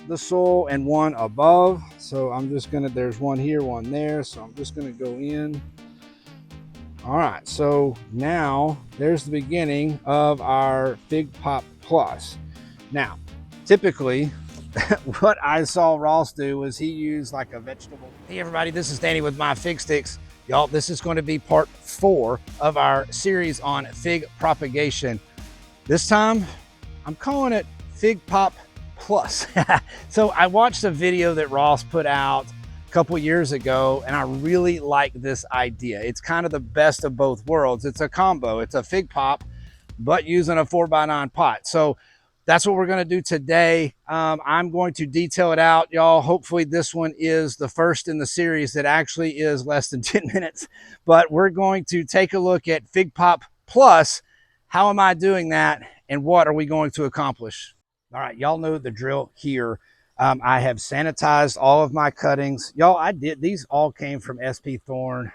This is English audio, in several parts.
the soil and one above. So I'm just gonna, there's one here, one there. So I'm just gonna go in. All right, so now there's the beginning of our Fig Pop Plus. Now, typically, what I saw Ross do was he used like a vegetable. Hey everybody, this is Danny with MyFigStix. Y'all, this is going to be part 4 of our series on fig propagation. This time, I'm calling it Fig Pop Plus. So I watched a video that Ross put out a couple years ago, and I really like this idea. It's kind of the best of both worlds. It's a combo. It's a fig pop, but using a 4x9 pot. So that's what we're going to do today. I'm going to detail it out, y'all. Hopefully this one is the first in the series that actually is less than 10 minutes, but we're going to take a look at Fig Pop Plus. How am I doing that, and what are we going to accomplish? All right, y'all know the drill here. I have sanitized all of my cuttings. Y'all, these all came from SP Thorn.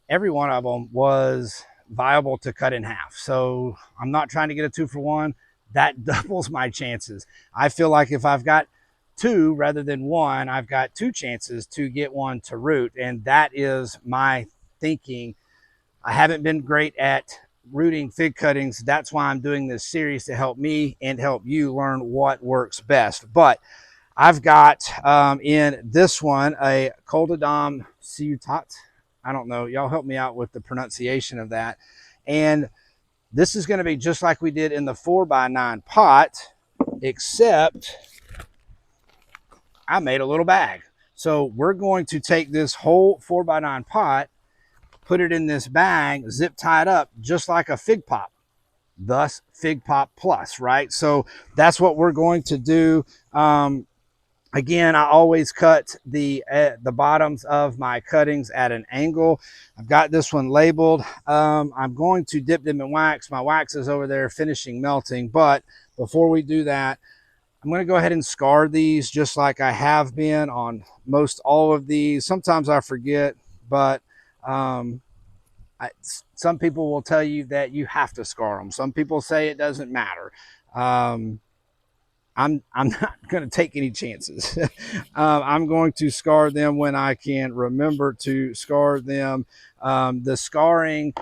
Every one of them was viable to cut in half. So I'm not trying to get a 2-for-1. That doubles my chances. I feel like if I've got 2 rather than 1, I've got 2 chances to get one to root. And that is my thinking. I haven't been great at rooting fig cuttings. That's why I'm doing this series, to help me and help you learn what works best. But I've got in this one a Coldodom Ciutat. I don't know. Y'all help me out with the pronunciation of that. And this is going to be just like we did in the 4x9 pot, except I made a little bag. So we're going to take this whole 4x9 pot, put it in this bag, zip tie it up just like a fig pop, thus Fig Pop Plus, right? So that's what we're going to do. Again, I always cut the bottoms of my cuttings at an angle. I've got this one labeled. I'm going to dip them in wax. My wax is over there finishing melting, but before we do that, I'm going to go ahead and scar these just like I have been on most all of these. Sometimes I forget, but some people will tell you that you have to scar them. Some people say it doesn't matter. I'm not going to take any chances. I'm going to scar them when I can remember to scar them. The scarring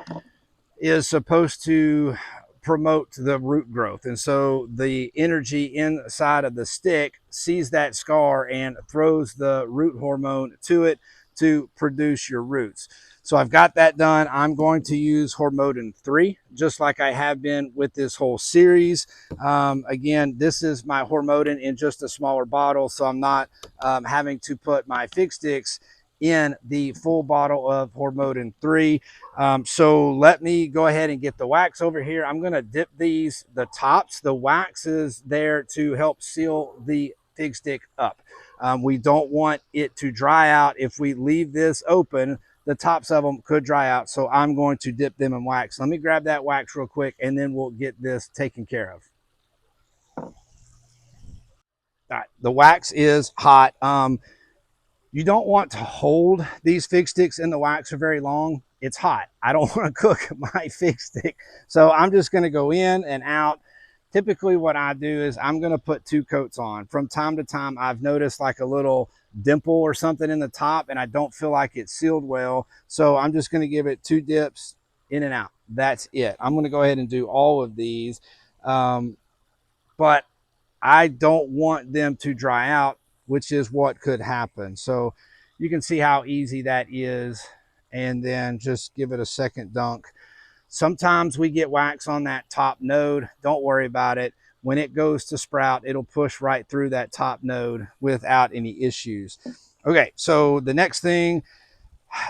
is supposed to promote the root growth. And so the energy inside of the stick sees that scar and throws the root hormone to it to produce your roots. So I've got that done. I'm going to use hormone 3, just like I have been with this whole series. Again, this is my hormone in just a smaller bottle, so I'm not having to put my MyFigStix in the full bottle of hormone 3. So let me go ahead and get the wax over here. I'm going to dip these, the tops. The wax is there to help seal the fig stick up. We don't want it to dry out. If we leave this open, the tops of them could dry out. So I'm going to dip them in wax. Let me grab that wax real quick, and then we'll get this taken care of. All right, the wax is hot. You don't want to hold these fig sticks in the wax for very long. It's hot. I don't want to cook my fig stick. So I'm just going to go in and out. Typically what I do is I'm going to put 2 coats on. From time to time, I've noticed like a little dimple or something in the top, and I don't feel like it's sealed well. So I'm just going to give it 2 dips in and out. That's it. I'm going to go ahead and do all of these. But I don't want them to dry out, which is what could happen. So you can see how easy that is. And then just give it a second dunk. Sometimes we get wax on that top node. Don't worry about it. When it goes to sprout, it'll push right through that top node without any issues. Okay, so the next thing,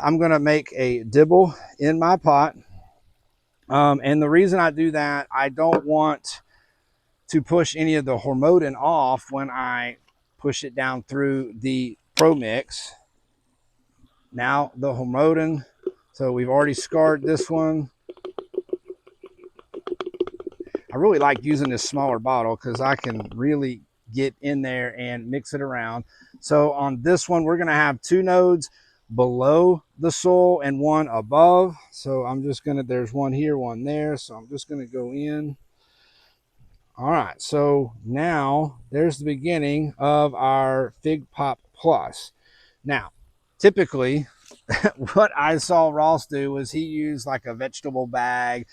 I'm going to make a dibble in my pot. And the reason I do that, I don't want to push any of the hormone off when I push it down through the Pro Mix. Now the hormone, so we've already scarred this one. I really like using this smaller bottle because I can really get in there and mix it around. So on this one, we're going to have 2 nodes below the soil and 1 above. So I'm just going to, there's one here, one there. So I'm just going to go in. All right, so now there's the beginning of our Fig Pop Plus. Now, typically, what I saw Ross do was he used like a vegetable bag,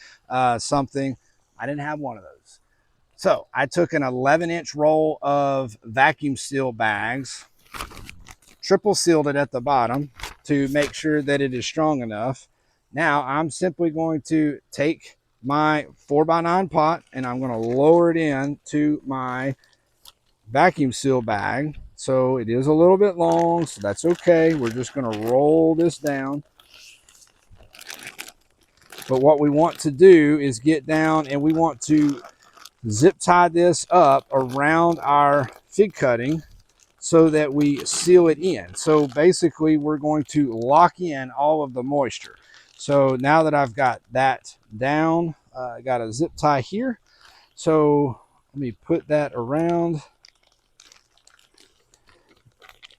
something. I didn't have one of those. So I took an 11-inch roll of vacuum seal bags, triple sealed it at the bottom to make sure that it is strong enough. Now I'm simply going to take my 4x9 pot and I'm going to lower it in to my vacuum seal bag. So it is a little bit long, so that's okay. We're just going to roll this down. But what we want to do is get down and we want to zip tie this up around our fig cutting so that we seal it in. So basically we're going to lock in all of the moisture. So now that I've got that down, I got a zip tie here. So let me put that around.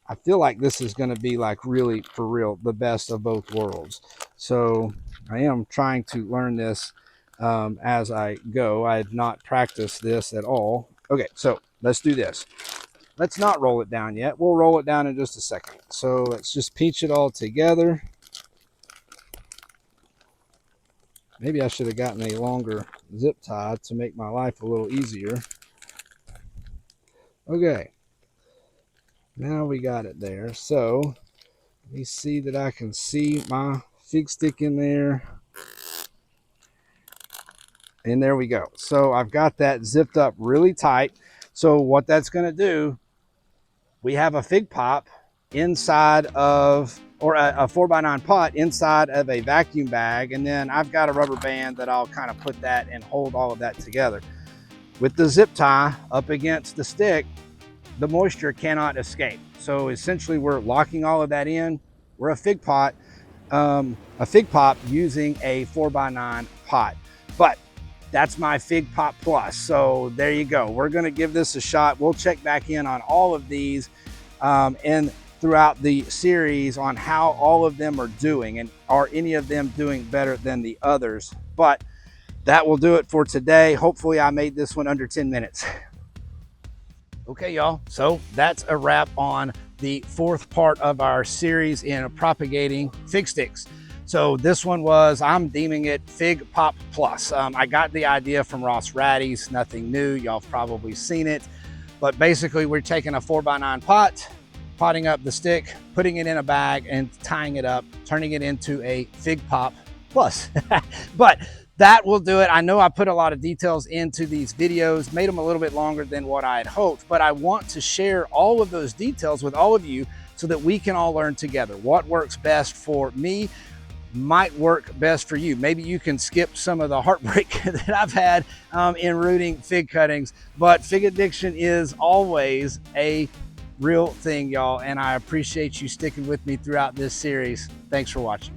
I feel like this is going to be like really, for real, the best of both worlds. So I am trying to learn this as I go. I have not practiced this at all. Okay, so let's do this. Let's not roll it down yet. We'll roll it down in just a second. So let's just pinch it all together. Maybe I should have gotten a longer zip tie to make my life a little easier. Okay. Now we got it there. So let me see that I can see my fig stick in there. And there we go. So I've got that zipped up really tight. So what that's going to do, we have a fig pop inside of, or a 4x9 pot inside of a vacuum bag. And then I've got a rubber band that I'll kind of put that and hold all of that together. With the zip tie up against the stick, the moisture cannot escape. So essentially we're locking all of that in. We're a fig pop using a 4x9 pot. But that's my Fig Pop Plus. So there you go. We're going to give this a shot. We'll check back in on all of these and throughout the series on how all of them are doing and are any of them doing better than the others. But that will do it for today. Hopefully I made this one under 10 minutes. Okay, y'all. So that's a wrap on the fourth part of our series in propagating fig sticks. So this one was, I'm deeming it Fig Pop Plus. I got the idea from Ross Ratty's, nothing new. Y'all have probably seen it. But basically we're taking a 4x9 pot, potting up the stick, putting it in a bag and tying it up, turning it into a Fig Pop Plus. But that will do it. I know I put a lot of details into these videos, made them a little bit longer than what I had hoped, but I want to share all of those details with all of you so that we can all learn together. What works best for me might work best for you. Maybe you can skip some of the heartbreak that I've had in rooting fig cuttings, but fig addiction is always a real thing, y'all, and I appreciate you sticking with me throughout this series. Thanks for watching.